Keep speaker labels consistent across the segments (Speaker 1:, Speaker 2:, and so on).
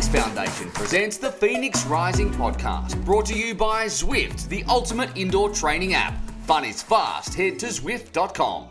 Speaker 1: Phoenix Foundation presents the Phoenix Rising podcast, brought to you by Zwift, the ultimate indoor training app. Fun is fast. Head to Zwift.com.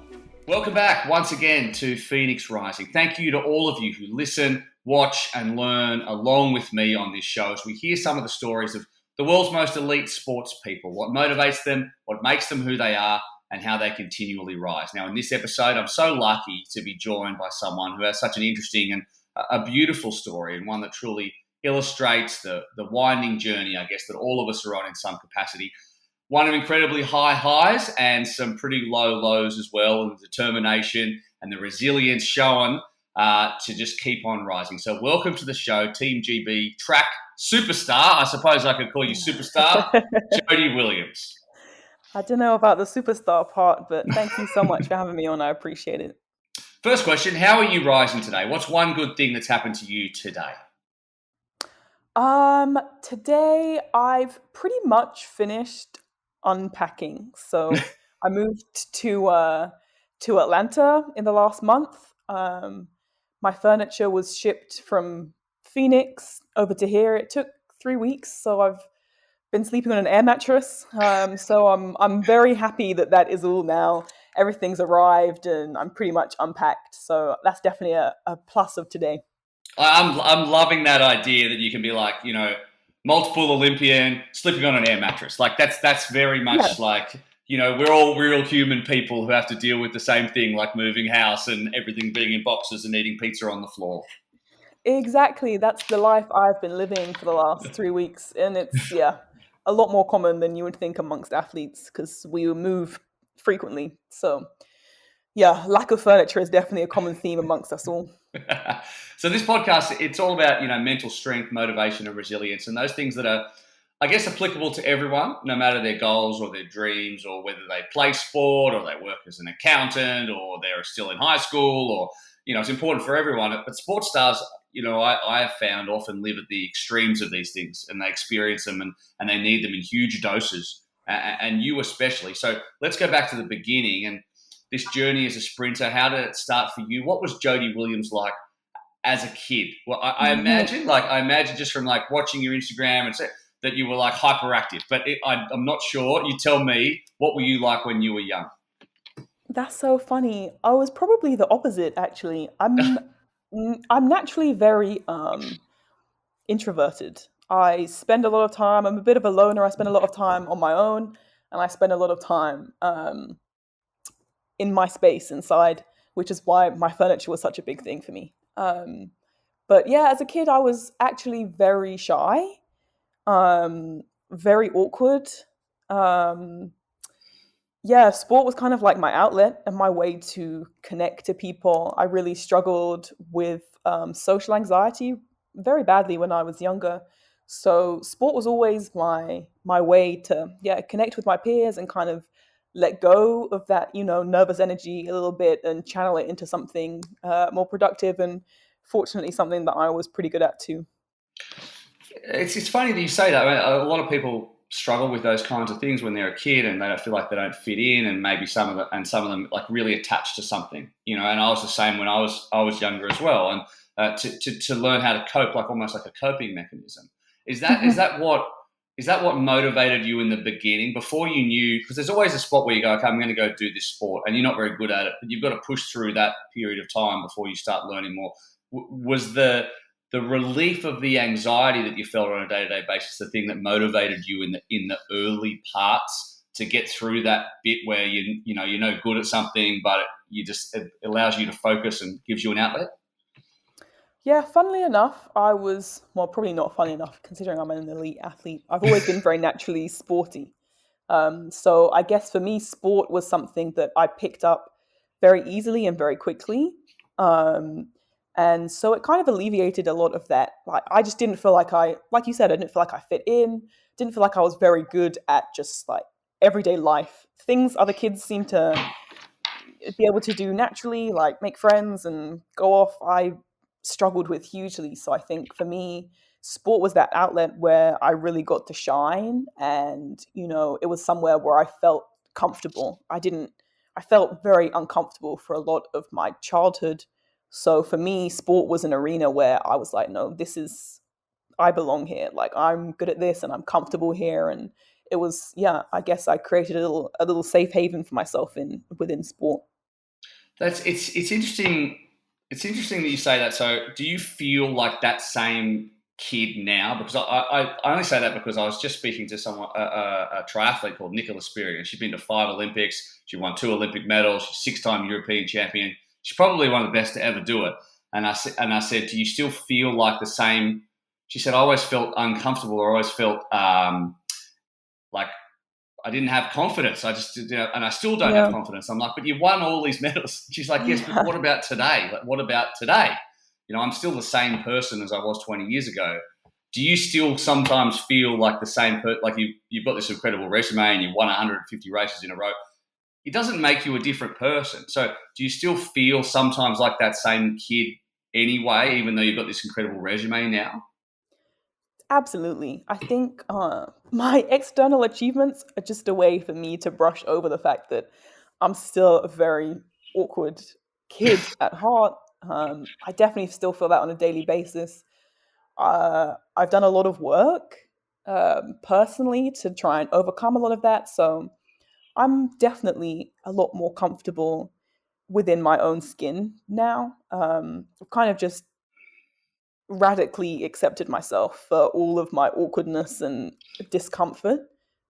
Speaker 1: Welcome back once again to Phoenix Rising. Thank you to all of you who listen, watch and learn along with me on this show as we hear some of the stories of the world's most elite sports people, what motivates them, what makes them who they are, and how they continually rise. Now, in this episode, I'm so lucky to be joined by someone who has such an interesting and a beautiful story, and one that truly illustrates the winding journey, I guess, that all of us are on in some capacity. One of incredibly high highs and some pretty low lows as well, and the determination and the resilience shown to just keep on rising. So welcome to the show, Team GB track superstar. I suppose I could call you superstar, Jodie Williams.
Speaker 2: I don't know about the superstar part, but thank you so much for having me on. I appreciate it.
Speaker 1: First question, how are you rising today? What's one good thing that's happened to you today?
Speaker 2: Today I've pretty much finished unpacking. So I moved to Atlanta in the last month. My furniture was shipped from Phoenix over to here. It took 3 weeks, so I've been sleeping on an air mattress. So I'm very happy that is all now. Everything's arrived and I'm pretty much unpacked. So that's definitely a plus of today.
Speaker 1: I'm loving that idea that you can be like, multiple Olympian sleeping on an air mattress. Like that's very much like, we're all real human people who have to deal with the same thing, like moving house and everything being in boxes and eating pizza on the floor.
Speaker 2: Exactly. That's the life I've been living for the last 3 weeks. And it's, a lot more common than you would think amongst athletes because we move frequently. So, lack of furniture is definitely a common theme amongst us all.
Speaker 1: So this podcast, it's all about, mental strength, motivation and resilience, and those things that are, I guess, applicable to everyone, no matter their goals or their dreams or whether they play sport or they work as an accountant or they're still in high school or, it's important for everyone. But sports stars, I have found often live at the extremes of these things and they experience them and they need them in huge doses, and you especially. So let's go back to the beginning and this journey as a sprinter. How did it start for you? What was Jodie Williams like as a kid? Well, I imagine just from like watching your Instagram and that you were like hyperactive, but I'm not sure. You tell me, what were you like when you were young?
Speaker 2: That's so funny. I was probably the opposite, actually. I'm naturally very introverted. I spend a lot of time. I'm a bit of a loner. I spend a lot of time on my own, and I spend a lot of time in my space inside, which is why my furniture was such a big thing for me. But as a kid, I was actually very shy, very awkward. Sport was kind of like my outlet and my way to connect to people. I really struggled with social anxiety very badly when I was younger. So sport was always my way to connect with my peers and kind of let go of that, nervous energy a little bit and channel it into something more productive, and fortunately something that I was pretty good at too.
Speaker 1: It's funny that you say that. I mean, a lot of people struggle with those kinds of things when they're a kid and they don't feel like they don't fit in, and maybe some of them like really attached to something, and I was the same when I was younger as well, and to learn how to cope, like almost like a coping mechanism. Is that what motivated you in the beginning before you knew? Because there's always a spot where you go, okay, I'm going to go do this sport, and you're not very good at it, but you've got to push through that period of time before you start learning more. Was the relief of the anxiety that you felt on a day-to-day basis the thing that motivated you in the early parts to get through that bit where you're no good at something, but it allows you to focus and gives you an outlet?
Speaker 2: Yeah, funnily enough, probably not funny enough considering I'm an elite athlete. I've always been very naturally sporty. So I guess for me, sport was something that I picked up very easily and very quickly. And so it kind of alleviated a lot of that. Like, I just didn't feel like you said, I didn't feel like I fit in, didn't feel like I was very good at just like everyday life. Things other kids seem to be able to do naturally, like make friends and go off, I struggled with hugely. So I think for me, sport was that outlet where I really got to shine, and it was somewhere where I felt comfortable. I felt very uncomfortable for a lot of my childhood. So for me, sport was an arena where I was like, no, this is I belong here. Like I'm good at this and I'm comfortable here. And it was, yeah, I guess I created a little safe haven for myself within sport.
Speaker 1: It's interesting. It's interesting that you say that. So, do you feel like that same kid now? Because I only say that because I was just speaking to someone, a triathlete called Nicola Spiri, and she's been to 5 Olympics. She won 2 Olympic medals. She's 6-time European champion. She's probably one of the best to ever do it. And I said, do you still feel like the same? She said, I always felt uncomfortable, or always felt like I didn't have confidence. I just, and I still don't have
Speaker 2: Yeah.
Speaker 1: confidence. I'm like, but you won all these medals. She's like, yes, but what about today? Like, what about today? I'm still the same person as I was 20 years ago. Do you still sometimes feel like the same like you've got this incredible resume and you won 150 races in a row? It doesn't make you a different person. So do you still feel sometimes like that same kid anyway, even though you've got this incredible resume now?
Speaker 2: Absolutely. I think my external achievements are just a way for me to brush over the fact that I'm still a very awkward kid at heart. I definitely still feel that on a daily basis. I've done a lot of work personally to try and overcome a lot of that. So I'm definitely a lot more comfortable within my own skin now. I've kind of just radically accepted myself for all of my awkwardness and discomfort.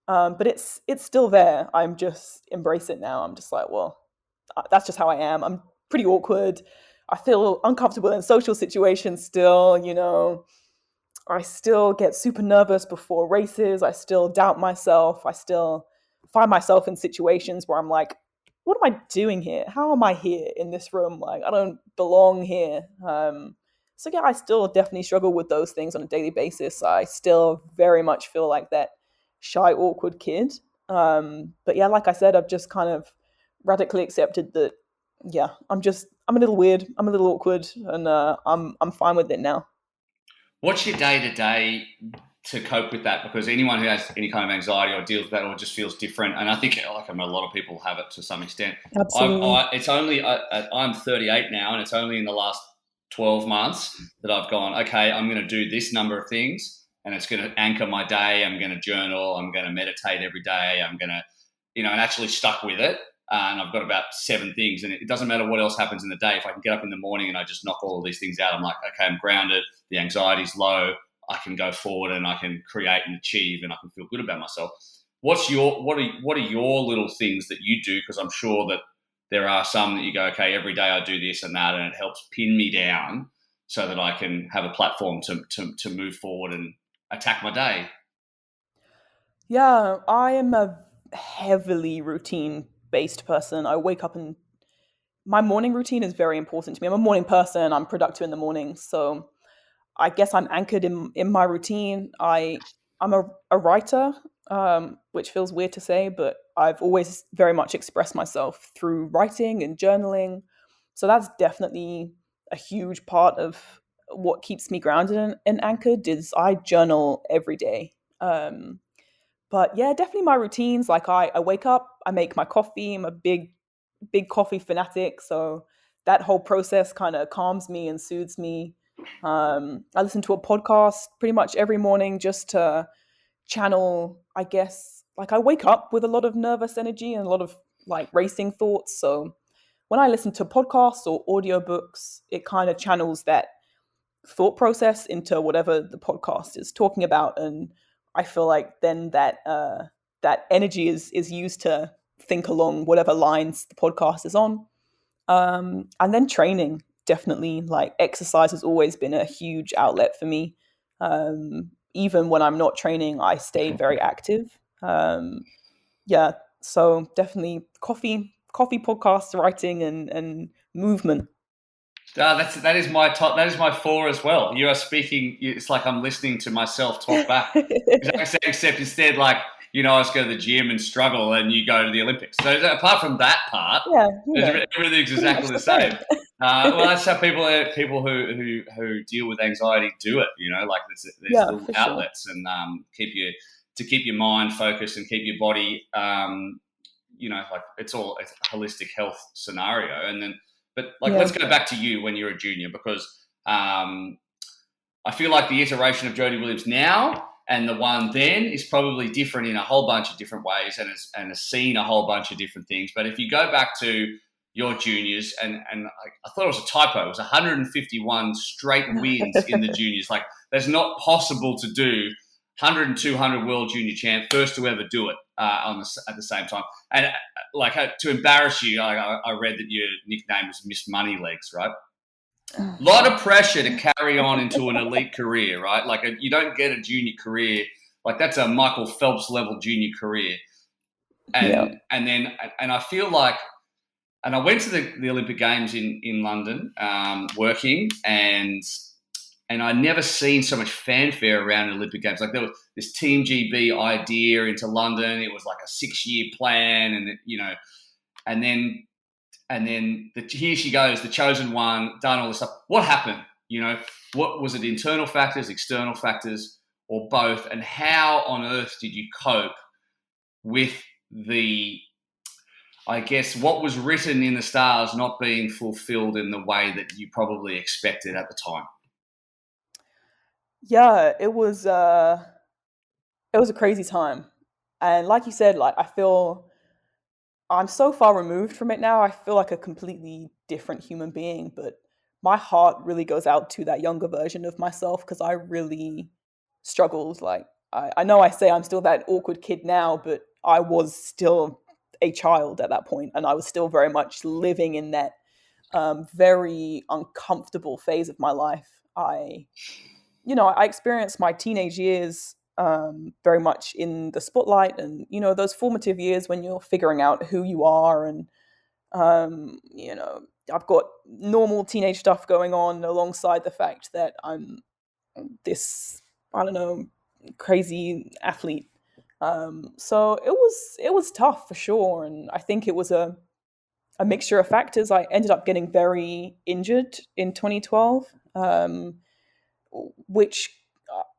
Speaker 2: But it's still there. I'm just embrace it now. I'm just like, well, that's just how I am. I'm pretty awkward. I feel uncomfortable in social situations still, I still get super nervous before races. I still doubt myself. I still find myself in situations where I'm like, what am I doing here? How am I here in this room? Like, I don't belong here. So, yeah, I still definitely struggle with those things on a daily basis. I still very much feel like that shy, awkward kid. But yeah, like I said, I've just kind of radically accepted that, yeah, I'm a little weird. I'm a little awkward and I'm fine with it now.
Speaker 1: What's your day to day to cope with that? Because anyone who has any kind of anxiety or deals with that or just feels different, and I think a lot of people have it to some extent.
Speaker 2: Absolutely.
Speaker 1: I'm 38 now, and it's only in the last 12 months that I've gone, okay, I'm going to do this number of things, and it's going to anchor my day. I'm going to journal. I'm going to meditate every day. I'm going to, and actually stuck with it. And I've got about 7 things, and it doesn't matter what else happens in the day. If I can get up in the morning and I just knock all of these things out, I'm like, okay, I'm grounded. The anxiety's low. I can go forward and I can create and achieve, and I can feel good about myself. What are your little things that you do? Because I'm sure that there are some that you go, okay, every day I do this and that, and it helps pin me down so that I can have a platform to move forward and attack my day.
Speaker 2: Yeah, I am a heavily routine based person. I wake up and my morning routine is very important to me. I'm a morning person. I'm productive in the morning. So I guess I'm anchored in my routine. I'm a writer, which feels weird to say, but I've always very much expressed myself through writing and journaling. So that's definitely a huge part of what keeps me grounded and anchored is I journal every day. But yeah, definitely my routines. Like I wake up, I make my coffee. I'm a big coffee fanatic, so that whole process kind of calms me and soothes me. I listen to a podcast pretty much every morning just to channel, I guess. Like I wake up with a lot of nervous energy and a lot of like racing thoughts. So when I listen to podcasts or audiobooks, it kind of channels that thought process into whatever the podcast is talking about, and I feel like then that energy is used to think along whatever lines the podcast is on. And then training, definitely, like exercise has always been a huge outlet for me. Even when I'm not training, I stay very active. Yeah, so definitely coffee podcasts, writing, and movement.
Speaker 1: That is my top. That is my 4 as well. You are speaking. It's like I'm listening to myself talk back. Except instead, like I just go to the gym and struggle, and you go to the Olympics. So apart from that part,
Speaker 2: Yeah,
Speaker 1: everything's
Speaker 2: pretty much
Speaker 1: exactly the
Speaker 2: the
Speaker 1: same.
Speaker 2: same.
Speaker 1: Well, that's how people who deal with anxiety do it. Like there's
Speaker 2: Yeah,
Speaker 1: little
Speaker 2: for sure.
Speaker 1: outlets and keep your mind focused and keep your body. Like it's a holistic health scenario, and then. But like,
Speaker 2: Yeah.
Speaker 1: let's go back to you when you're a junior, because I feel like the iteration of Jodie Williams now and the one then is probably different in a whole bunch of different ways and has seen a whole bunch of different things. But if you go back to your juniors, and I thought it was a typo, it was 151 straight wins in the juniors. Like, that's not possible to do. 100 and 200 world junior champ, first to ever do it at the same time. And like, to embarrass you, I read that your nickname was Miss Money Legs, right? A lot of pressure to carry on into an elite career, right? Like, you don't get a junior career. Like, that's a Michael Phelps level junior career. And I feel like, and I went to the Olympic Games in London, working, and I never seen so much fanfare around the Olympic Games. Like, there was this Team GB idea into London. It was like a 6-year plan, and and then here she goes, the chosen one, done all this stuff. What happened? What was it? Internal factors, external factors, or both? And how on earth did you cope with I guess, what was written in the stars not being fulfilled in the way that you probably expected at the time?
Speaker 2: Yeah, it was a crazy time. And like you said, like, I feel I'm so far removed from it now. I feel like a completely different human being, but my heart really goes out to that younger version of myself because I really struggled. Like, I know I say I'm still that awkward kid now, but I was still a child at that point, and I was still very much living in that very uncomfortable phase of my life. I experienced my teenage years very much in the spotlight, and those formative years when you're figuring out who you are, and I've got normal teenage stuff going on alongside the fact that I'm this, I don't know, crazy athlete. So it was tough for sure, and I think it was a mixture of factors. I ended up getting very injured in 2012, which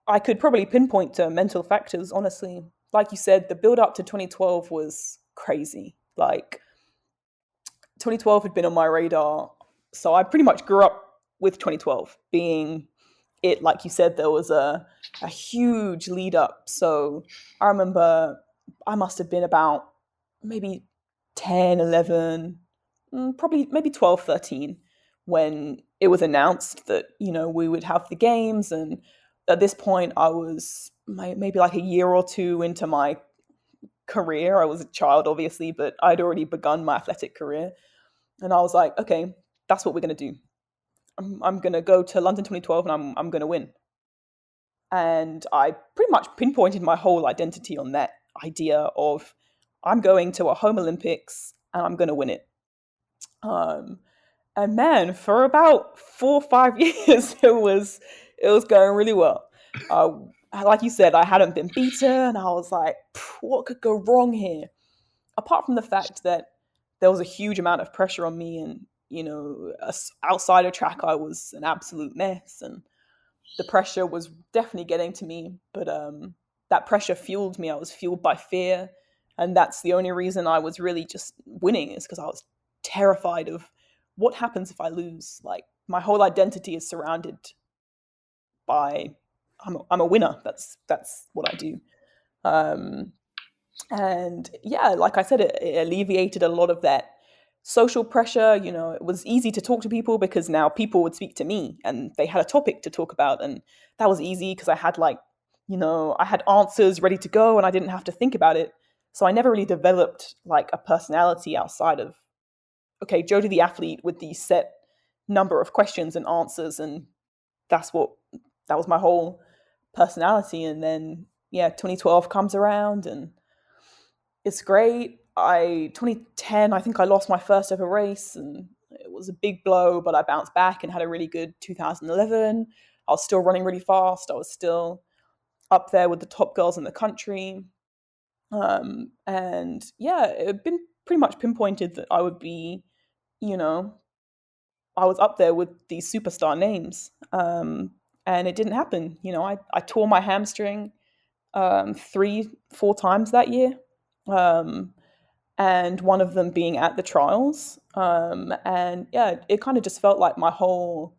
Speaker 2: I could probably pinpoint to mental factors, honestly. Like you said, the build up to 2012 was crazy. Like, 2012 had been on my radar. So I pretty much grew up with 2012 being it. Like you said, there was a huge lead up. So I remember I must have been about maybe 10, 11, probably maybe 12, 13 when it was announced that, we would have the games. And at this point, I was maybe like a year or two into my career. I was a child, obviously, but I'd already begun my athletic career. And I was like, okay, that's what we're going to do. I'm going to go to London 2012 and I'm going to win. And I pretty much pinpointed my whole identity on that idea of I'm going to a home Olympics and I'm going to win it. And man, for about 4 or 5 years, it was going really well. Like you said, I hadn't been beaten. I was like, what could go wrong here? Apart from the fact that there was a huge amount of pressure on me, and outside of track, I was an absolute mess, and the pressure was definitely getting to me. But that pressure fueled me. I was fueled by fear, and that's the only reason I was really just winning, is because I was terrified of what happens if I lose. Like, my whole identity is surrounded by I'm a winner. That's what I do. And yeah, like I said, it alleviated a lot of that social pressure. It was easy to talk to people because now people would speak to me and they had a topic to talk about, and that was easy because I had I had answers ready to go and I didn't have to think about it. So I never really developed like a personality outside of, okay, Jodie the athlete with the set number of questions and answers, and that was my whole personality. And then 2012 comes around and it's great. 2010, I think I lost my first ever race, and it was a big blow, but I bounced back and had a really good 2011. I was still running really fast. I was still up there with the top girls in the country. And yeah, it had been pretty much pinpointed that I would be, I was up there with these superstar names. And it didn't happen. I tore my hamstring 3-4 times that year. And one of them being at the trials. And yeah, it kind of just felt like my whole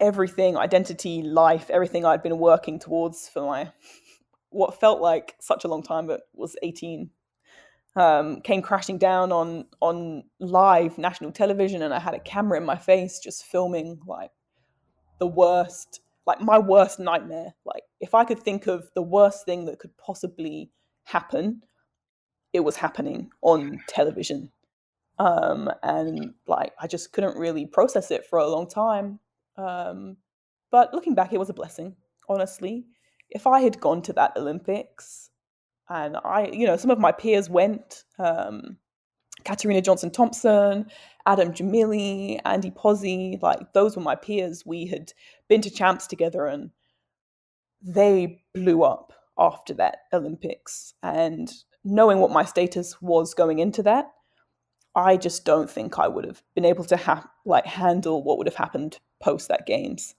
Speaker 2: everything, identity, life, everything I'd been working towards for my what felt like such a long time, but was 18, came crashing down on live national television, and I had a camera in my face just filming like the worst, like my worst nightmare. Like if I could think of the worst thing that could possibly happen, it was happening on television. And like I just couldn't really process it for a long time. Um, but looking back, it was a blessing, honestly. If I had gone to that Olympics, and some of my peers went, Katarina Johnson Thompson, Adam Jamili, Andy Pozzi, like those were my peers. We had been to champs together, and they blew up after that Olympics. And knowing what my status was going into that, I just don't think I would have been able to handle what would have happened post that games.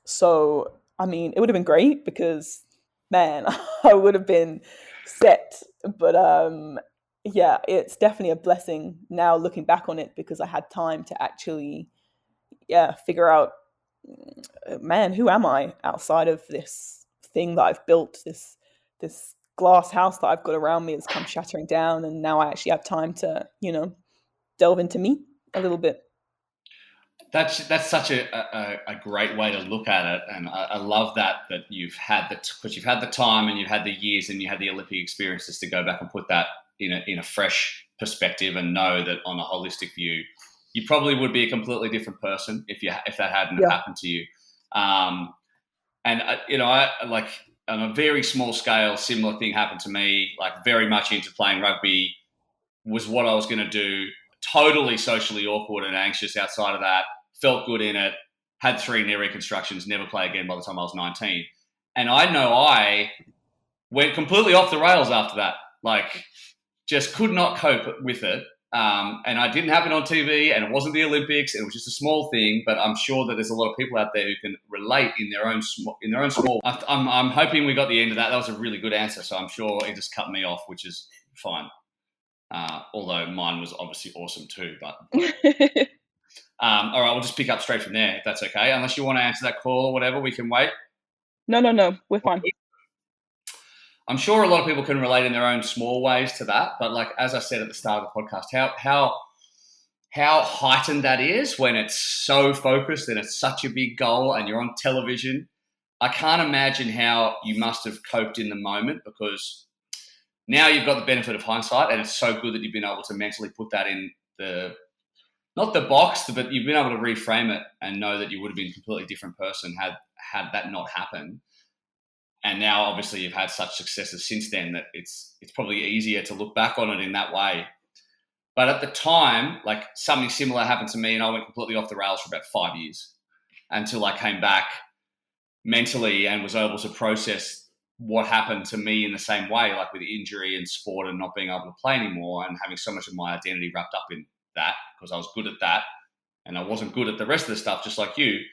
Speaker 2: So I mean, it would have been great because, man, I would have been set. But yeah, it's definitely a blessing now looking back on it because I had time to actually, yeah, figure out, man, who am I outside of this thing that I've built? This glass house that I've got around me has come shattering down, and now I actually have time to, delve into me a little bit.
Speaker 1: That's such a great way to look at it, and I love that you've had because you've had the time and you've had the years and you had the Olympic experiences to go back and put that in a fresh perspective and know that on a holistic view, you probably would be a completely different person if that hadn't happened to you. And I like on a very small scale, similar thing happened to me. Like very much into playing rugby was what I was going to do. Totally socially awkward and anxious outside of that. Felt good in it. Had 3 knee reconstructions. Never play again by the time I was 19. And I know I went completely off the rails after that. Like, just could not cope with it. And I didn't happen on TV, and it wasn't the Olympics. It was just a small thing, but I'm sure that there's a lot of people out there who can relate in their own small. I'm hoping we got the end of that. That was a really good answer, so I'm sure it just cut me off, which is fine. Although mine was obviously awesome too. But all right, we'll just pick up straight from there if that's okay. Unless you want to answer that call or whatever, we can wait.
Speaker 2: No, we're fine.
Speaker 1: I'm sure a lot of people can relate in their own small ways to that, but like as I said at the start of the podcast, how heightened that is when it's so focused and it's such a big goal and you're on television. I can't imagine how you must have coped in the moment, because now you've got the benefit of hindsight, and it's so good that you've been able to mentally put that in not the box, but you've been able to reframe it and know that you would have been a completely different person had that not happened. And now, obviously, you've had such successes since then that it's probably easier to look back on it in that way. But at the time, like something similar happened to me, and I went completely off the rails for about 5 years until I came back mentally and was able to process what happened to me in the same way, like with injury and sport and not being able to play anymore and having so much of my identity wrapped up in that because I was good at that and I wasn't good at the rest of the stuff, just like you.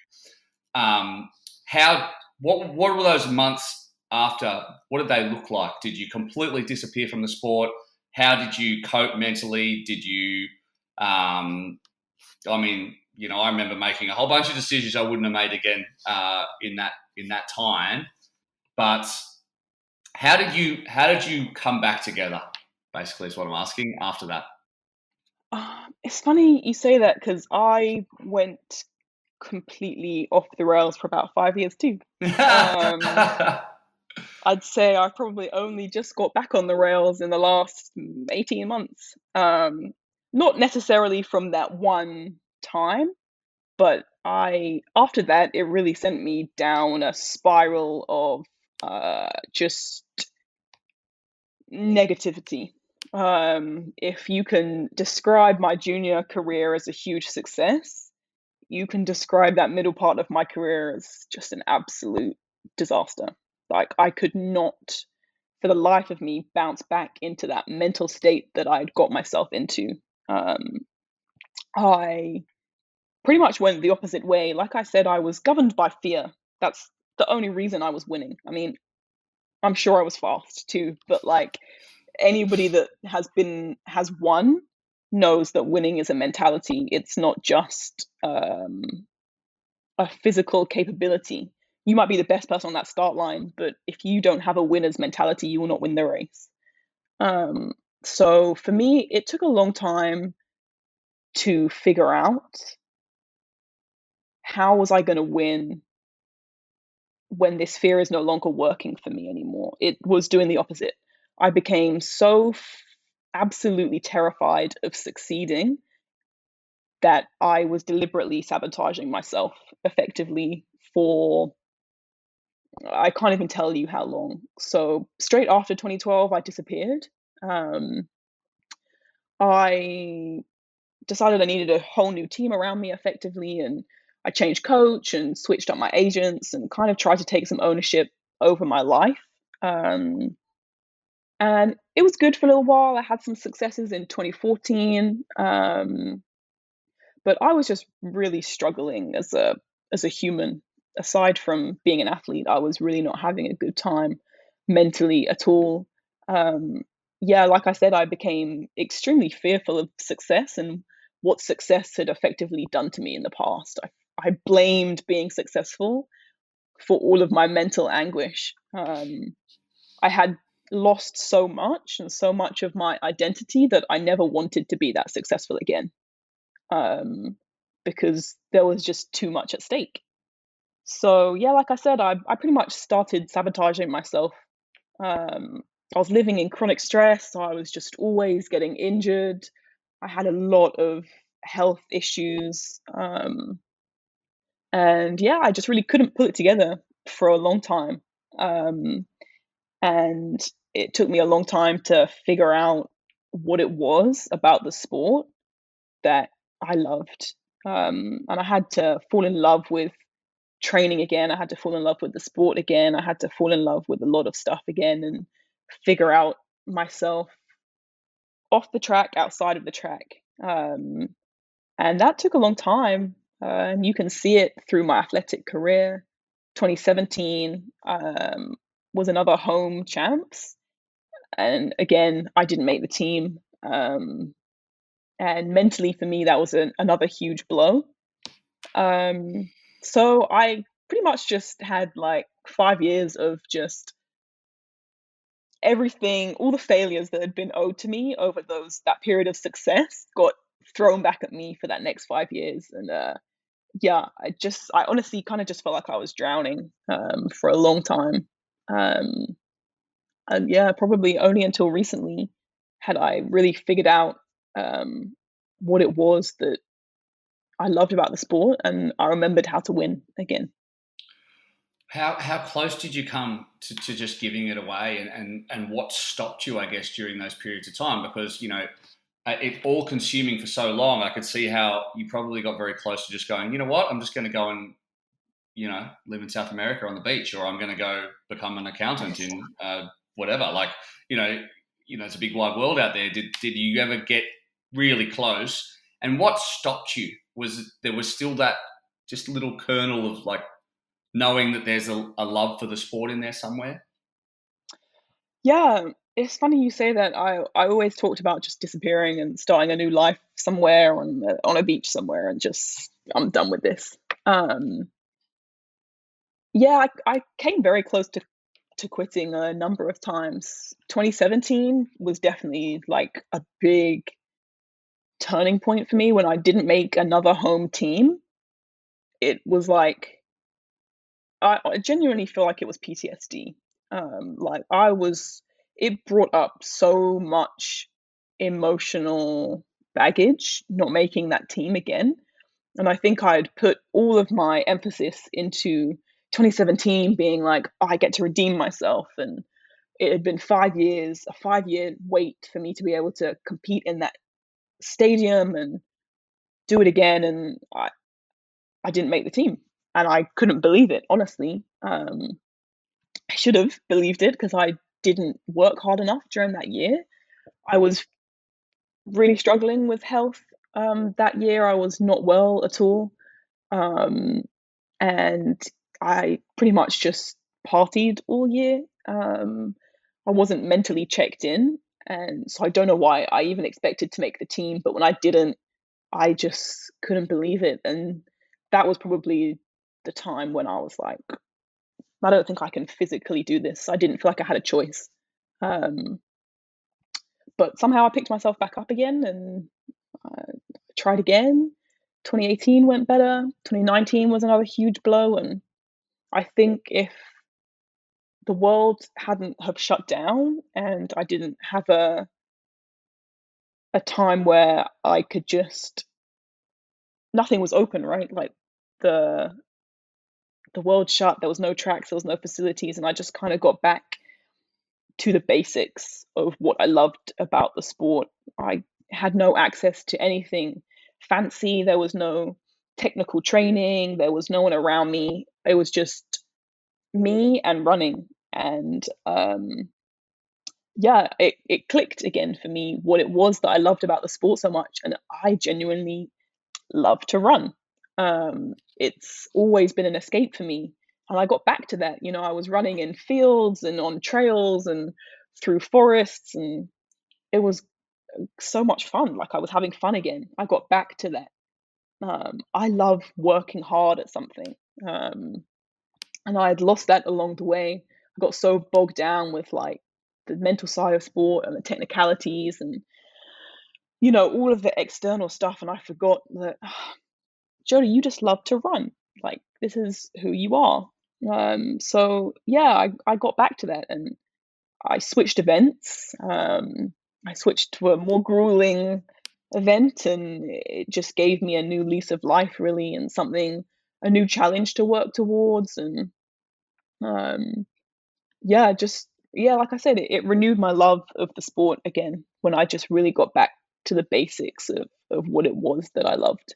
Speaker 1: What were those months after? What did they look like? Did you completely disappear from the sport? How did you cope mentally? Did you, I remember making a whole bunch of decisions I wouldn't have made again in that time. But how did you come back together? Basically, is what I'm asking after that.
Speaker 2: It's funny you say that because I went completely off the rails for about 5 years too. I'd say I probably only just got back on the rails in the last 18 months. Not necessarily from that one time, but after that, it really sent me down a spiral of just negativity. If you can describe my junior career as a huge success, you can describe that middle part of my career as just an absolute disaster. Like I could not, for the life of me, bounce back into that mental state that I'd got myself into. I pretty much went the opposite way. Like I said, I was governed by fear. That's the only reason I was winning. I mean, I'm sure I was fast too, but like anybody that has won knows that winning is a mentality. It's not just a physical capability. You might be the best person on that start line, but if you don't have a winner's mentality, you will not win the race. Um, so for me, it took a long time to figure out how was I going to win when this fear is no longer working for me anymore. It was doing the opposite. I became so absolutely terrified of succeeding that I was deliberately sabotaging myself effectively for, I can't even tell you how long. So straight after 2012, I disappeared. Um, I decided I needed a whole new team around me effectively, and I changed coach and switched up my agents and kind of tried to take some ownership over my life. Um, and it was good for a little while. I had some successes in 2014. But I was just really struggling as a human. Aside from being an athlete, I was really not having a good time mentally at all. Um, yeah, like I said, I became extremely fearful of success and what success had effectively done to me in the past. I blamed being successful for all of my mental anguish. I had lost so much and so much of my identity that I never wanted to be that successful again, um, because there was just too much at stake. So yeah, like I said, I pretty much started sabotaging myself. Um, I was living in chronic stress, so I was just always getting injured. I had a lot of health issues, and yeah, I just really couldn't put it together for a long time. Um, and it took me a long time to figure out what it was about the sport that I loved. And I had to fall in love with training again. I had to fall in love with the sport again. I had to fall in love with a lot of stuff again and figure out myself off the track, outside of the track. And that took a long time. And you can see it through my athletic career. 2017 was another home champs. And again, I didn't make the team. And mentally for me, that was another huge blow. Um, so I pretty much just had like 5 years of just everything, all the failures that had been owed to me over that period of success got thrown back at me for that next 5 years. And yeah, I honestly kind of just felt like I was drowning for a long time. Um, and yeah, probably only until recently had I really figured out um, what it was that I loved about the sport, and I remembered how to win again.
Speaker 1: How close did you come to just giving it away, and what stopped you, I guess, during those periods of time? Because, it all consuming for so long, I could see how you probably got very close to just going, you know what, I'm just going to go and, live in South America on the beach, or I'm going to go become an accountant in whatever. Like, you know, it's a big wide world out there. Did you ever get really close? And what stopped you? There was still that just little kernel of like knowing that there's a love for the sport in there somewhere?
Speaker 2: Yeah, it's funny you say that. I always talked about just disappearing and starting a new life somewhere on a beach somewhere, and just I'm done with this. Um, yeah, I came very close to quitting a number of times. 2017 was definitely like a big turning point for me when I didn't make another home team. It was like I genuinely feel like it was PTSD. Like it brought up so much emotional baggage not making that team again. And I think I'd put all of my emphasis into 2017 being like, oh, I get to redeem myself. And it had been 5 years, a 5 year wait for me to be able to compete in that stadium and do it again. And I didn't make the team. And I couldn't believe it, honestly. I should have believed it because I didn't work hard enough during that year. I was really struggling with health that year. I was not well at all. Um, and I pretty much just partied all year. I wasn't mentally checked in. And so I don't know why I even expected to make the team. But when I didn't, I just couldn't believe it. And that was probably the time when I was like, I don't think I can physically do this. I didn't feel like I had a choice. Um, but somehow I picked myself back up again and tried again. 2018 went better. 2019 was another huge blow. And I think if the world hadn't have shut down and I didn't have a time where I could just nothing was open, right? Like the the world shut, there was no tracks, there was no facilities, and I just kind of got back to the basics of what I loved about the sport. I had no access to anything fancy. There was no technical training. There was no one around me. It was just me and running. And yeah, it clicked again for me what it was that I loved about the sport so much. And I genuinely love to run. It's always been an escape for me. And I got back to that. You know, I was running in fields and on trails and through forests, and it was so much fun. Like I was having fun again. I got back to that. I love working hard at something. Um, and I had lost that along the way. I got so bogged down with like the mental side of sport and the technicalities and all of the external stuff, and I forgot that Jodie, you just love to run. Like this is who you are. So yeah, I got back to that and I switched events. I switched to a more grueling event, and it just gave me a new lease of life, really, and a new challenge to work towards. And um, yeah, like I said, it renewed my love of the sport again when I just really got back to the basics of what it was that I loved.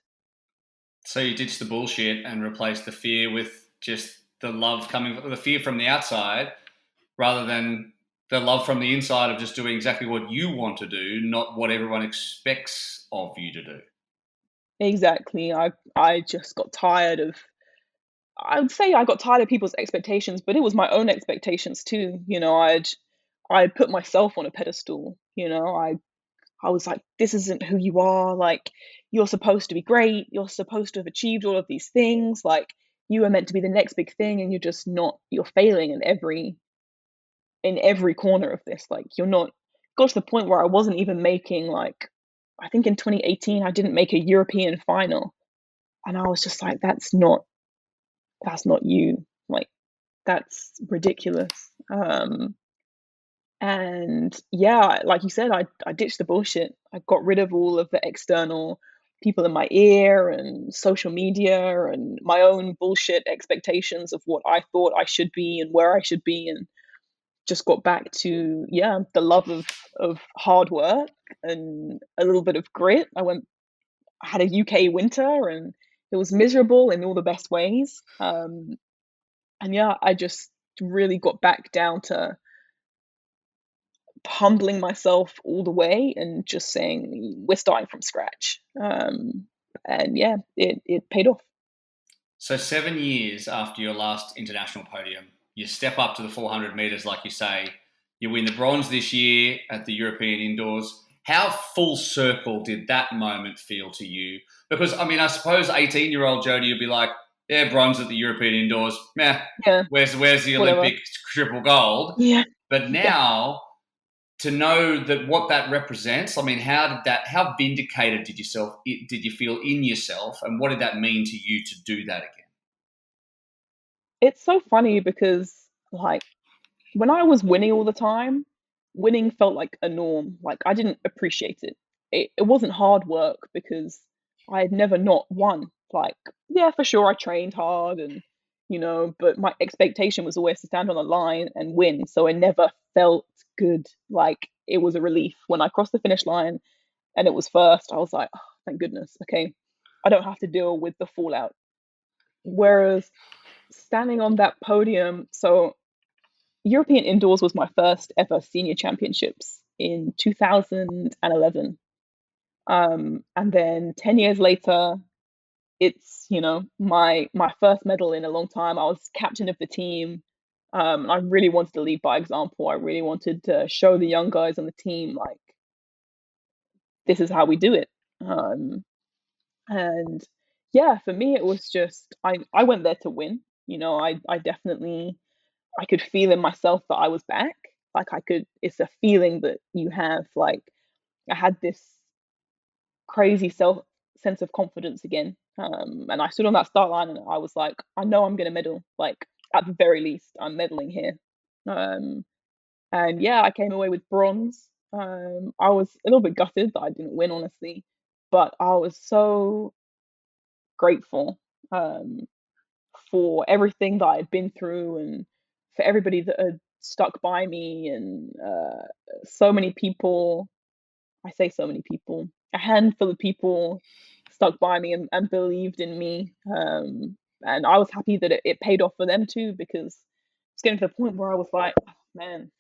Speaker 1: So you ditched the bullshit and replaced the fear with just the love the fear from the outside rather than the love from the inside of just doing exactly what you want to do, not what everyone expects of you to do.
Speaker 2: Exactly. I just got tired of I would say I got tired of people's expectations, but it was my own expectations too. I put myself on a pedestal. I was like, this isn't who you are. Like, you're supposed to be great. You're supposed to have achieved all of these things. Like, you are meant to be the next big thing, and you're just not. You're failing in every corner of this. Like, you're not. Got to the point where I wasn't even making like. I think in 2018 I didn't make a European final, and I was just like, that's not you. Like, that's ridiculous. And yeah, like you said, I ditched the bullshit. I got rid of all of the external people in my ear and social media and my own bullshit expectations of what I thought I should be and where I should be, and just got back to the love of hard work and a little bit of grit. I had a UK winter and it was miserable in all the best ways. And yeah, I just really got back down to humbling myself all the way and just saying we're starting from scratch. And yeah, it paid off.
Speaker 1: So 7 years after your last international podium, you step up to the 400 metres, like you say. You win the bronze this year at the European Indoors. How full circle did that moment feel to you? Because, I mean, I suppose 18-year-old Jodie would be like, yeah, bronze at the European Indoors. Meh,
Speaker 2: Yeah,
Speaker 1: where's the
Speaker 2: whatever.
Speaker 1: Olympic triple gold?
Speaker 2: Yeah.
Speaker 1: But now, to know that what that represents, I mean, how vindicated did you feel in yourself, and what did that mean to you to do that again?
Speaker 2: It's so funny because like when I was winning all the time, winning felt like a norm. Like I didn't appreciate it. It wasn't hard work because I had never not won. Like, yeah, for sure I trained hard and but my expectation was always to stand on the line and win. So it never felt good. Like it was a relief when I crossed the finish line and it was first. I was like, oh, thank goodness. Okay. I don't have to deal with the fallout. Whereas standing on that podium, so European Indoors was my first ever senior championships in 2011. And then 10 years later, it's, my first medal in a long time. I was captain of the team. I really wanted to lead by example. I really wanted to show the young guys on the team, like, this is how we do it. And Yeah, for me it was just I went there to win. I definitely I could feel in myself that I was back. Like I could it's a feeling that you have, like I had this crazy self sense of confidence again. And I stood on that start line and I was like, I know I'm gonna medal. Like at the very least, I'm medaling here. Um, and yeah, I came away with bronze. I was a little bit gutted that I didn't win, honestly, but I was so grateful um, for everything that I'd been through and for everybody that had stuck by me and so many people. I say so many people, a handful of people stuck by me and believed in me. And I was happy that it paid off for them too, because it's getting to the point where I was like, oh, man,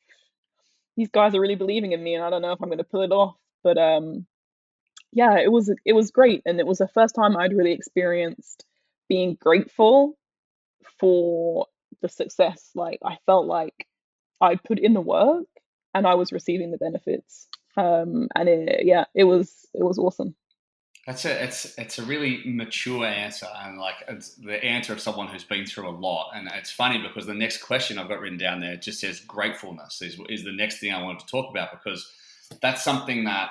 Speaker 2: these guys are really believing in me, and I don't know if I'm going to pull it off. But yeah, it was great, and it was the first time I'd really experienced being grateful for the success. Like I felt like I put in the work and I was receiving the benefits. And yeah, it was awesome.
Speaker 1: It's a really mature answer, and like it's the answer of someone who's been through a lot. And it's funny because the next question I've got written down there just says gratefulness is the next thing I wanted to talk about, because that's something that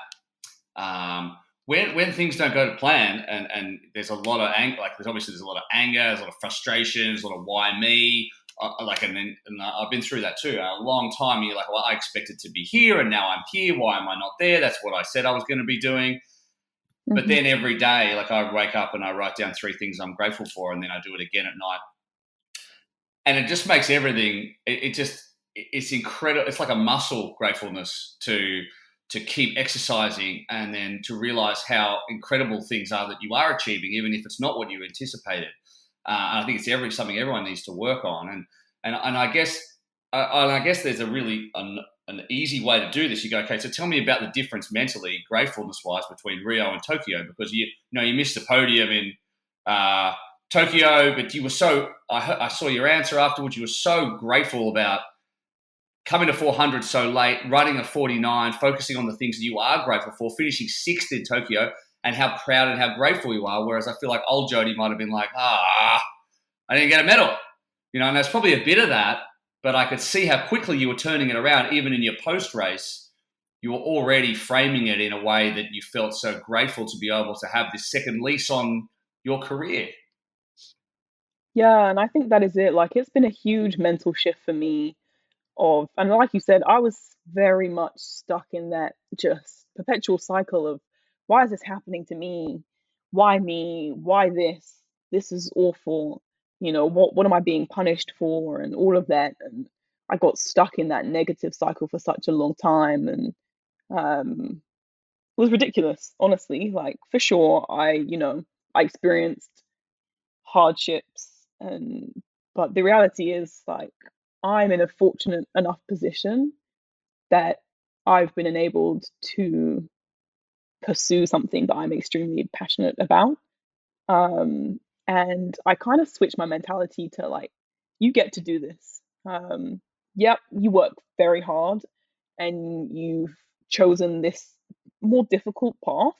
Speaker 1: when things don't go to plan, and there's a lot of anger, like there's a lot of anger, there's a lot of frustration, there's a lot of why me. And I've been through that too. A long time, you're like, well, I expected to be here, and now I'm here. Why am I not there? That's what I said I was going to be doing. But
Speaker 2: Hmm.
Speaker 1: then every day, like I wake up and I write down 3 things I'm grateful for, and then I do it again at night, and it just makes everything. It's incredible. It's like a muscle, gratefulness, to keep exercising, and then to realize how incredible things are that you are achieving, even if it's not what you anticipated. And I think it's something everyone needs to work on, and I guess there's a really an easy way to do this. You go, okay, so tell me about the difference mentally, gratefulness wise, between Rio and Tokyo, because you missed the podium in uh, Tokyo, but you were so. I saw your answer afterwards. You were so grateful about coming to 400 so late, running a 49, focusing on the things that you are grateful for, finishing sixth in Tokyo, and how proud and how grateful you are. Whereas I feel like old Jodie might have been like, I didn't get a medal. And there's probably a bit of that, but I could see how quickly you were turning it around. Even in your post race, you were already framing it in a way that you felt so grateful to be able to have this second lease on your career.
Speaker 2: Yeah, and I think that is it. Like it's been a huge mental shift for me and like you said, I was very much stuck in that just perpetual cycle of why is this happening to me? Why me? Why this? This is awful. What am I being punished for? And all of that. And I got stuck in that negative cycle for such a long time, and it was ridiculous, honestly. Like for sure, I experienced hardships, but the reality is, like, I'm in a fortunate enough position that I've been enabled to pursue something that I'm extremely passionate about. Um, and I kind of switched my mentality to like, you get to do this. Yep, you work very hard and you've chosen this more difficult path,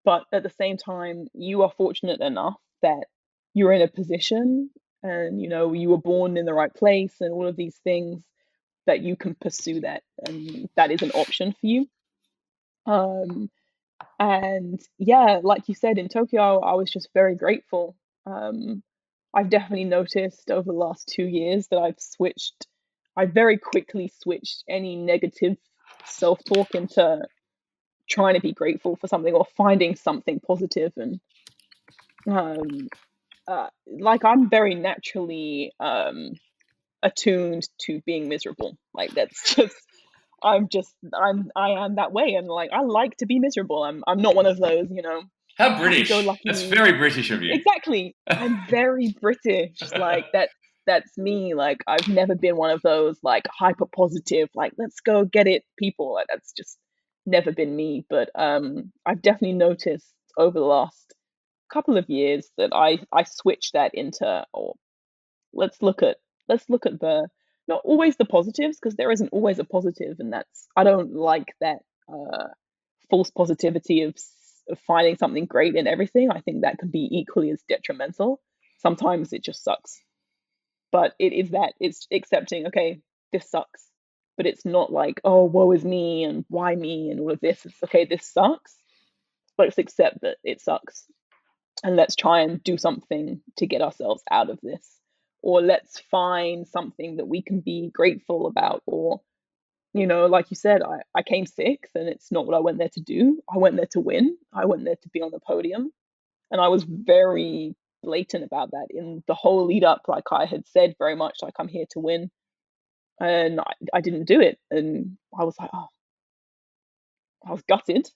Speaker 2: but at the same time, you are fortunate enough that you're in a position and you were born in the right place and all of these things that you can pursue that, and that is an option for you. Um, and yeah, like you said, in Tokyo, I was just very grateful. Um, I've definitely noticed over the last 2 years that I very quickly switched any negative self talk into trying to be grateful for something or finding something positive. And um, like I'm very naturally attuned to being miserable. Like that's just I am that way, and like I like to be miserable. I'm not one of those,
Speaker 1: How
Speaker 2: happy go
Speaker 1: British. That's
Speaker 2: lucky.
Speaker 1: very British of you.
Speaker 2: Exactly. I'm very British. Like that's me. Like I've never been one of those like hyper positive, like let's go get it people. Like that's just never been me. But I've definitely noticed over the last couple of years that I switched that into, or let's look at the not always the positives, because there isn't always a positive, and that's I don't like that false positivity finding something great in everything, I think that can be equally as detrimental. Sometimes it just sucks. But it's accepting, okay, this sucks. But it's not like, oh, woe is me and why me and all of this. It's okay, this sucks. Let's accept that it sucks. And let's try and do something to get ourselves out of this. Or let's find something that we can be grateful about. Or, like you said, I came sixth, and it's not what I went there to do. I went there to win. I went there to be on the podium. And I was very blatant about that in the whole lead up. Like I had said very much, like, I'm here to win. And I didn't do it. And I was like, oh, I was gutted.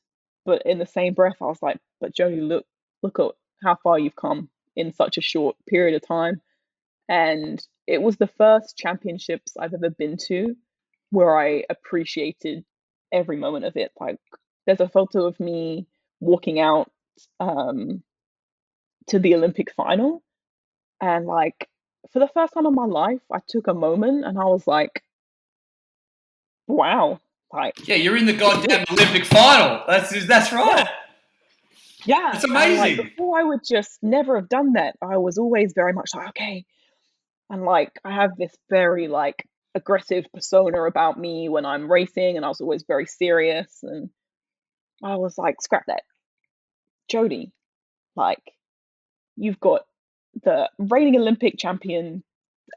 Speaker 2: But in the same breath, I was like, but Jodie, look at how far you've come in such a short period of time. And it was the first championships I've ever been to where I appreciated every moment of it. Like, there's a photo of me walking out to the Olympic final, and like, for the first time in my life, I took a moment and I was like, wow, like,
Speaker 1: yeah, you're in the goddamn Olympic final. That's right.
Speaker 2: Yeah,
Speaker 1: it's amazing.
Speaker 2: And, like, before, I would just never have done that. I was always very much like, okay, and like, I have this very like aggressive persona about me when I'm racing, and I was always very serious. And I was like, scrap that, Jodie. Like, you've got the reigning Olympic champion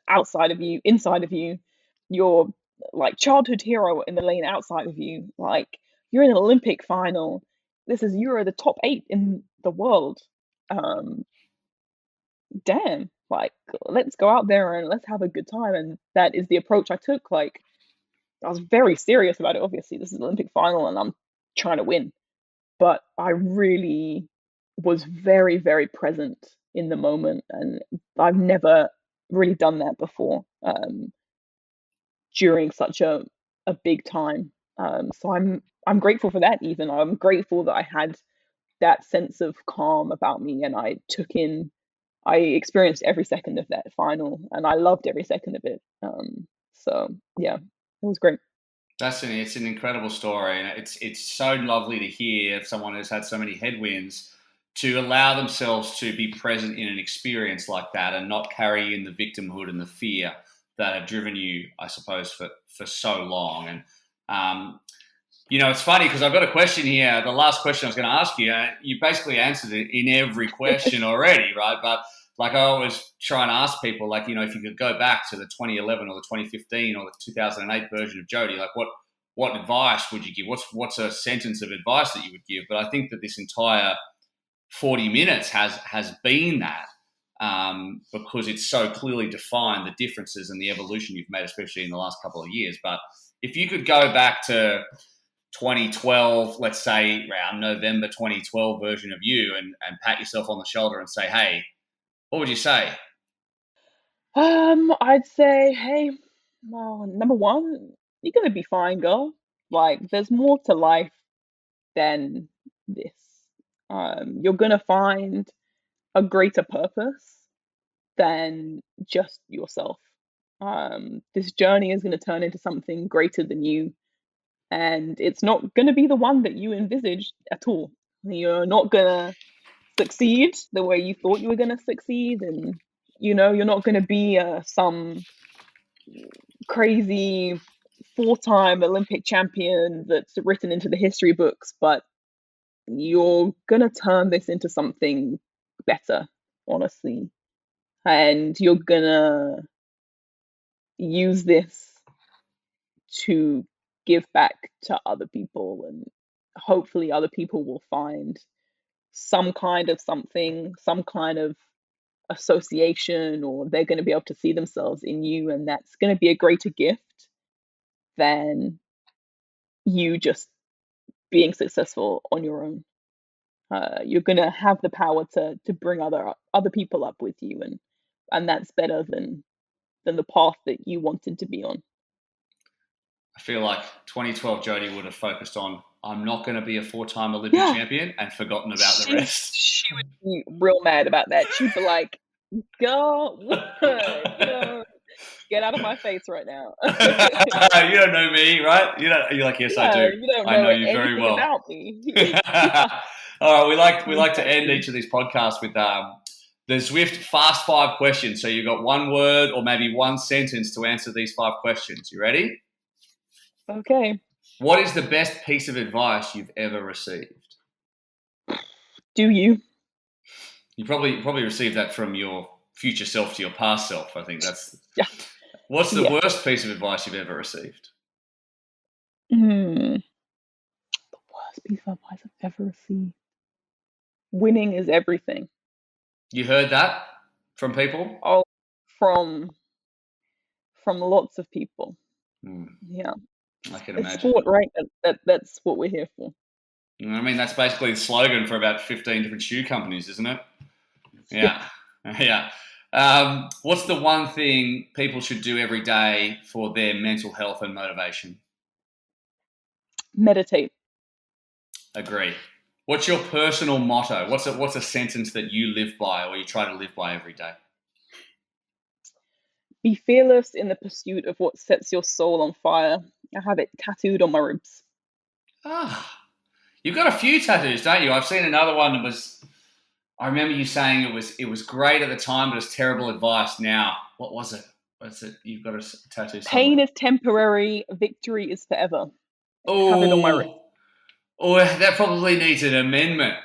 Speaker 2: outside of you, inside of you. You're like childhood hero in the lane outside of you. Like, you're in an Olympic final. You're the top 8 in the world. Damn, like, let's go out there and let's have a good time. And that is the approach I took. Like, I was very serious about it. Obviously, this is an Olympic final and I'm trying to win. But I really was very, very present in the moment. And I've never really done that before during such a big time. So I'm grateful for that. Even I'm grateful that I had that sense of calm about me, and I experienced every second of that final, and I loved every second of it. So yeah, it was great.
Speaker 1: It's an incredible story, and it's so lovely to hear someone who's had so many headwinds to allow themselves to be present in an experience like that and not carry in the victimhood and the fear that have driven you, I suppose, for so long. And it's funny because I've got a question here. The last question I was going to ask you, you basically answered it in every question already, right? But like, I always try and ask people, like, if you could go back to the 2011 or the 2015 or the 2008 version of Jodie, like, what advice would you give? What's a sentence of advice that you would give? But I think that this entire 40 minutes has been that, because it's so clearly defined the differences and the evolution you've made, especially in the last couple of years. But if you could go back to 2012, let's say around November 2012 version of you, and pat yourself on the shoulder and say, hey, what would you say?
Speaker 2: I'd say, hey, well, number one, you're gonna be fine, girl. Like, there's more to life than this. You're gonna find a greater purpose than just yourself. This journey is gonna turn into something greater than you, and it's not gonna be the one that you envisaged at all. You're not gonna succeed the way you thought you were gonna succeed, and you're not gonna be some crazy 4-time Olympic champion that's written into the history books, but you're gonna turn this into something better, honestly. And you're gonna use this to give back to other people, and hopefully other people will find some kind of something, some kind of association, or they're going to be able to see themselves in you, and that's going to be a greater gift than you just being successful on your own. You're going to have the power to bring other people up with you, and that's better than the path that you wanted to be on.
Speaker 1: I feel like 2012 Jodie would have focused on, I'm not going to be a 4-time Olympic champion, and forgotten about the rest.
Speaker 2: She would be real mad about that. She'd be like, girl, get out of my face right now.
Speaker 1: You don't know me, right? You're like, yes, I do.
Speaker 2: You don't
Speaker 1: I know
Speaker 2: know
Speaker 1: you very well.
Speaker 2: about me.
Speaker 1: All right, we like to end each of these podcasts with the Zwift Fast 5 questions. So you've got one word or maybe one sentence to answer these 5 questions. You ready?
Speaker 2: Okay.
Speaker 1: What is the best piece of advice you've ever received?
Speaker 2: Do you?
Speaker 1: You probably received that from your future self to your past self. I think that's.
Speaker 2: Yeah.
Speaker 1: What's the
Speaker 2: Yeah.
Speaker 1: worst piece of advice you've ever received?
Speaker 2: The worst piece of advice I've ever received. Winning is everything.
Speaker 1: You heard that from people?
Speaker 2: Oh, from lots of people.
Speaker 1: Hmm,
Speaker 2: Yeah.
Speaker 1: I can
Speaker 2: It's
Speaker 1: imagine.
Speaker 2: sport, right? That's what we're here for.
Speaker 1: I mean, that's basically the slogan for about 15 different shoe companies, isn't it?
Speaker 2: Yeah.
Speaker 1: Yeah. Yeah. What's the one thing people should do every day for their mental health and motivation?
Speaker 2: Meditate.
Speaker 1: Agree. What's your personal motto? What's a sentence that you live by or you try to live by every day?
Speaker 2: Be fearless in the pursuit of what sets your soul on fire. I have it tattooed on my ribs.
Speaker 1: Ah, you've got a few tattoos, don't you? I've seen another one that was. I remember you saying it was great at the time, but it's terrible advice now. What was it? What's it? You've got a tattoo
Speaker 2: Pain
Speaker 1: somewhere.
Speaker 2: is temporary, victory is forever. Have it on my wrist.
Speaker 1: Oh, that probably needs an amendment.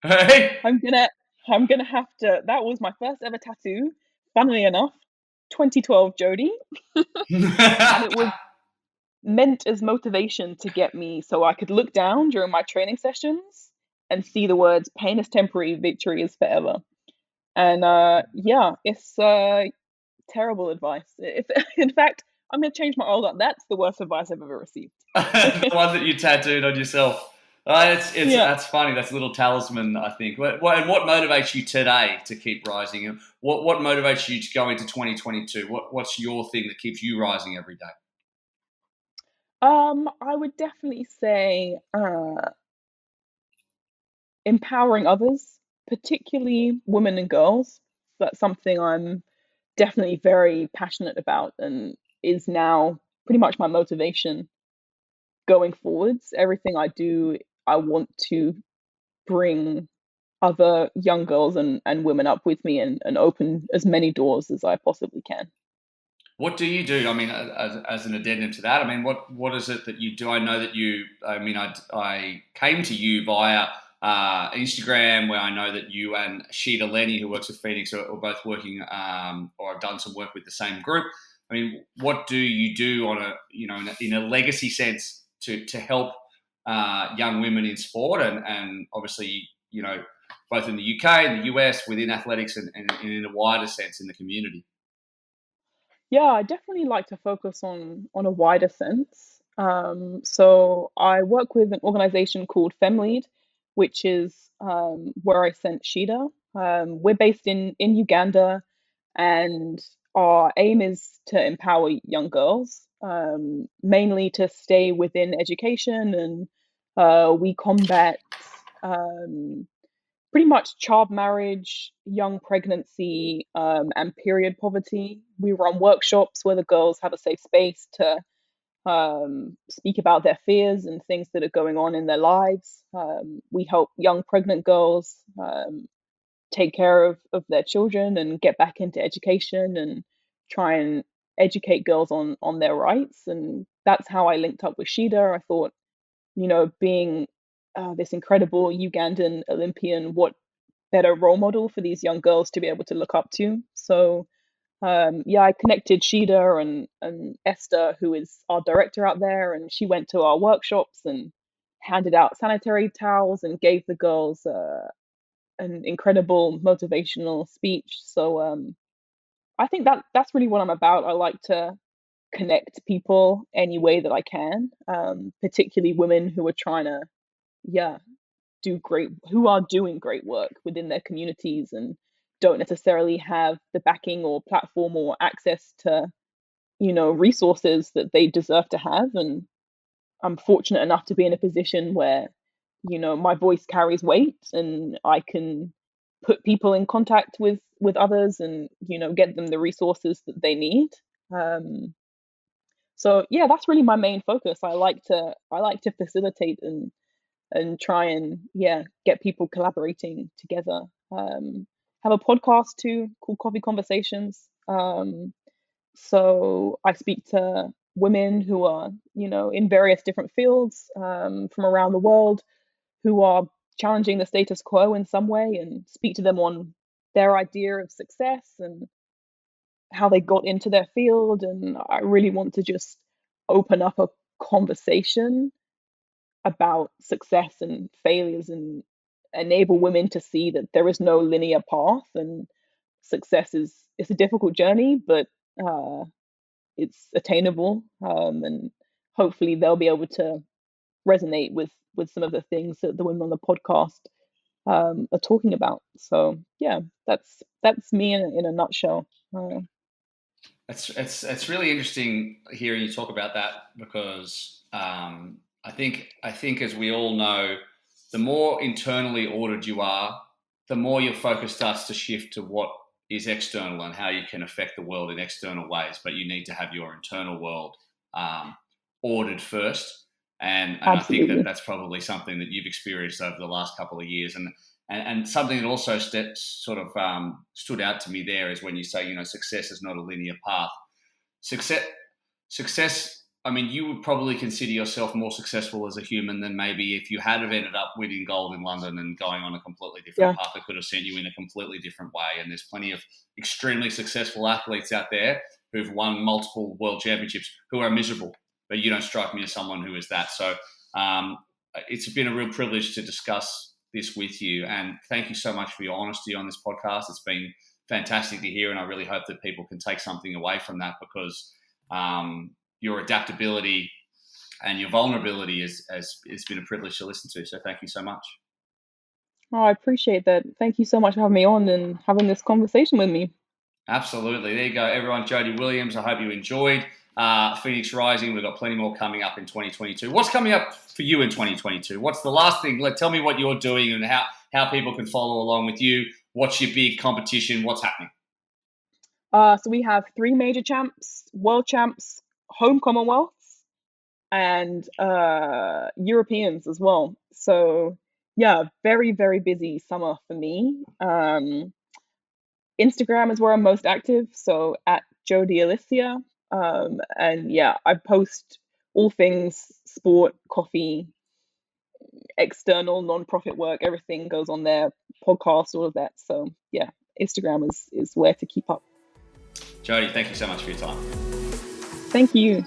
Speaker 1: Hey.
Speaker 2: I'm gonna have to. That was my first ever tattoo. Funnily enough, 2012 Jodie, and it was meant as motivation to get me so I could look down during my training sessions and see the words "pain is temporary, victory is forever." And yeah, it's terrible advice. If in fact, I'm gonna change my old up. That's the worst advice I've ever received.
Speaker 1: The one that you tattooed on yourself. It's
Speaker 2: Yeah.
Speaker 1: That's funny. That's a little talisman, I think. And what motivates you today to keep rising? And what motivates you to go into 2022? What's your thing that keeps you rising every day?
Speaker 2: I would definitely say empowering others, particularly women and girls. That's something I'm definitely very passionate about and is now pretty much my motivation going forwards. Everything I do, I want to bring other young girls and women up with me and open as many doors as I possibly can.
Speaker 1: What do you do? I mean, as an addendum to that, I mean, what is it that you do? I know that you. I mean, I came to you via Instagram, where I know that you and Sheeta Lenny, who works with Phoenix, are both working or have done some work with the same group. I mean, what do you do on a in a legacy sense to help young women in sport and obviously both in the UK and the US within athletics and in a wider sense in the community?
Speaker 2: Yeah, I definitely like to focus on a wider sense. So I work with an organization called FemLead, which is where I sent Sheeta. We're based in Uganda, and our aim is to empower young girls, mainly to stay within education, and we combat um, pretty much child marriage, young pregnancy, and period poverty. We run workshops where the girls have a safe space to speak about their fears and things that are going on in their lives. We help young pregnant girls take care of their children and get back into education and try and educate girls on their rights. And that's how I linked up with Shida. I thought, being this incredible Ugandan Olympian, what better role model for these young girls to be able to look up to? So yeah, I connected Sheeta and Esther, who is our director out there, and she went to our workshops and handed out sanitary towels and gave the girls an incredible motivational speech. So I think that's really what I'm about. I like to connect people any way that I can, particularly women who are trying to, yeah, who are doing great work within their communities and don't necessarily have the backing or platform or access to resources that they deserve to have. And I'm fortunate enough to be in a position where my voice carries weight and I can put people in contact with others and get them the resources that they need. um so yeah, that's really my main focus. I like to facilitate and and try and get people collaborating together. Have a podcast too called Coffee Conversations. So I speak to women who are, in various different fields from around the world, who are challenging the status quo in some way, and speak to them on their idea of success and how they got into their field. And I really want to just open up a conversation about success and failures and enable women to see that there is no linear path, and success is it's a difficult journey, but it's attainable, and hopefully they'll be able to resonate with some of the things that the women on the podcast are talking about. So yeah, that's me in a nutshell.
Speaker 1: It's really interesting hearing you talk about that, because I think as we all know, the more internally ordered you are, the more your focus starts to shift to what is external and how you can affect the world in external ways. But you need to have your internal world ordered first, and I think that's probably something that you've experienced over the last couple of years. And something that also stood out to me there is when you say, success is not a linear path. Success. I mean, you would probably consider yourself more successful as a human than maybe if you had have ended up winning gold in London and going on a completely different path that could have sent you in a completely different way. And there's plenty of extremely successful athletes out there who've won multiple world championships who are miserable, but you don't strike me as someone who is that. So it's been a real privilege to discuss this with you, and thank you so much for your honesty on this podcast. It's been fantastic to hear, and I really hope that people can take something away from that, because your adaptability and your vulnerability has been a privilege to listen to. So thank you so much.
Speaker 2: Oh, I appreciate that. Thank you so much for having me on and having this conversation with me.
Speaker 1: Absolutely. There you go, everyone. Jodie Williams, I hope you enjoyed Phoenix Rising. We've got plenty more coming up in 2022. What's coming up for you in 2022? What's the last thing? Tell me what you're doing and how people can follow along with you. What's your big competition? What's happening?
Speaker 2: So we have 3 major champs, world champs, home Commonwealths, and Europeans as well. So yeah, very, very busy summer for me. Instagram is where I'm most active, so at Jodie Alicia. And yeah, I post all things sport, coffee, external non-profit work, everything goes on there, podcasts, all of that. So yeah, Instagram is where to keep up.
Speaker 1: Jodie, thank you so much for your time.
Speaker 2: Thank you.